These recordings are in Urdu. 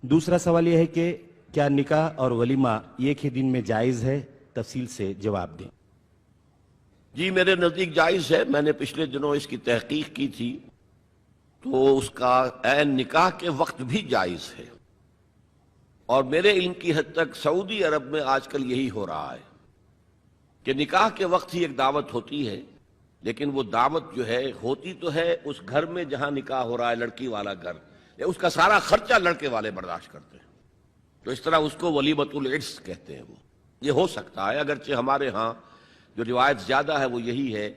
دوسرا سوال یہ ہے کہ کیا نکاح اور ولیمہ ایک ہی دن میں جائز ہے؟ تفصیل سے جواب دیں۔ جی میرے نزدیک جائز ہے۔ میں نے پچھلے دنوں اس کی تحقیق کی تھی تو اس کا عین نکاح کے وقت بھی جائز ہے، اور میرے علم کی حد تک سعودی عرب میں آج کل یہی ہو رہا ہے کہ نکاح کے وقت ہی ایک دعوت ہوتی ہے، لیکن وہ دعوت جو ہے ہوتی تو ہے اس گھر میں جہاں نکاح ہو رہا ہے، لڑکی والا گھر، اس کا سارا خرچہ لڑکے والے برداشت کرتے ہیں، تو اس طرح اس کو ولیمۃ العرس کہتے ہیں۔ وہ یہ ہو سکتا ہے، اگرچہ ہمارے ہاں جو روایت زیادہ ہے وہ یہی ہے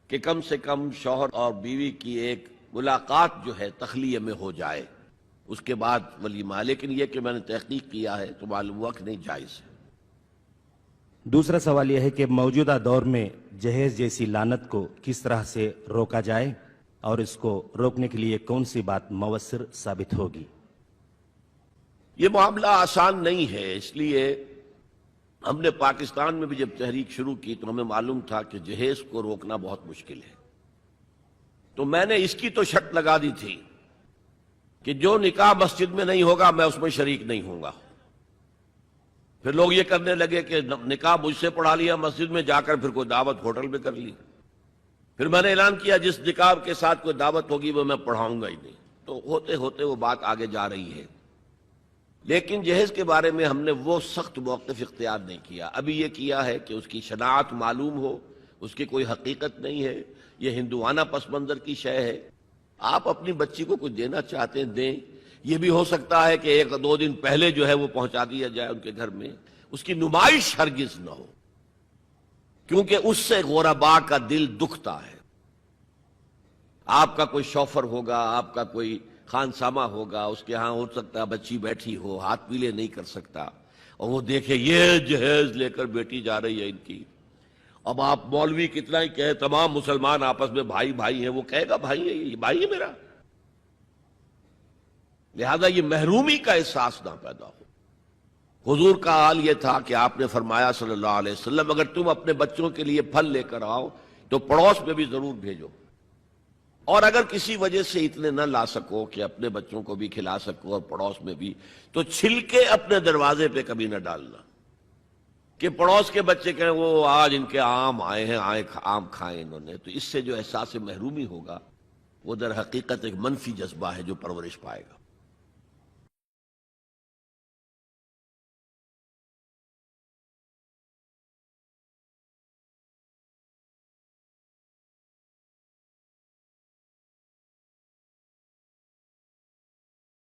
کہ کم سے کم شوہر اور بیوی کی ایک ملاقات جو ہے تخلیہ میں ہو جائے، اس کے بعد ولیمہ، لیکن یہ کہ میں نے تحقیق کیا ہے تو معلوم ہوا کہ نہیں جائز ہے۔ دوسرا سوال یہ ہے کہ موجودہ دور میں جہیز جیسی لعنت کو کس طرح سے روکا جائے اور اس کو روکنے کے لیے کون سی بات مؤثر ثابت ہوگی؟ یہ معاملہ آسان نہیں ہے، اس لیے ہم نے پاکستان میں بھی جب تحریک شروع کی تو ہمیں معلوم تھا کہ جہیز کو روکنا بہت مشکل ہے، تو میں نے اس کی تو شرط لگا دی تھی کہ جو نکاح مسجد میں نہیں ہوگا میں اس میں شریک نہیں ہوں گا۔ پھر لوگ یہ کرنے لگے کہ نکاح مجھ سے پڑھا لیا مسجد میں، جا کر پھر کوئی دعوت ہوٹل میں کر لی۔ پھر میں نے اعلان کیا جس نکاح کے ساتھ کوئی دعوت ہوگی وہ میں پڑھاؤں گا ہی نہیں، تو ہوتے ہوتے وہ بات آگے جا رہی ہے۔ لیکن جہیز کے بارے میں ہم نے وہ سخت موقف اختیار نہیں کیا، ابھی یہ کیا ہے کہ اس کی شناعت معلوم ہو، اس کی کوئی حقیقت نہیں ہے، یہ ہندوانہ پس منظر کی شے ہے۔ آپ اپنی بچی کو کچھ دینا چاہتے ہیں دیں، یہ بھی ہو سکتا ہے کہ ایک دو دن پہلے جو ہے وہ پہنچا دیا جائے ان کے گھر میں، اس کی نمائش ہرگز نہ ہو، کیونکہ اس سے غرباء کا دل دکھتا ہے۔ آپ کا کوئی شوفر ہوگا، آپ کا کوئی خانسامہ ہوگا، اس کے ہاں ہو سکتا ہے بچی بیٹھی ہو، ہاتھ پیلے نہیں کر سکتا، اور وہ دیکھے یہ جہیز لے کر بیٹی جا رہی ہے ان کی۔ اب آپ مولوی کتنا ہی کہے، تمام مسلمان آپس میں بھائی بھائی ہیں، وہ کہے گا بھائی ہے یہ بھائی ہے میرا، لہذا یہ محرومی کا احساس نہ پیدا ہو۔ حضور کا حال یہ تھا کہ آپ نے فرمایا صلی اللہ علیہ وسلم اگر تم اپنے بچوں کے لیے پھل لے کر آؤ تو پڑوس میں بھی ضرور بھیجو، اور اگر کسی وجہ سے اتنے نہ لا سکو کہ اپنے بچوں کو بھی کھلا سکو اور پڑوس میں بھی، تو چھلکے اپنے دروازے پہ کبھی نہ ڈالنا کہ پڑوس کے بچے کہیں وہ آج ان کے آم آئے ہیں، آم کھائیں انہوں نے، تو اس سے جو احساس محرومی ہوگا وہ در حقیقت ایک منفی جذبہ ہے جو پرورش پائے گا۔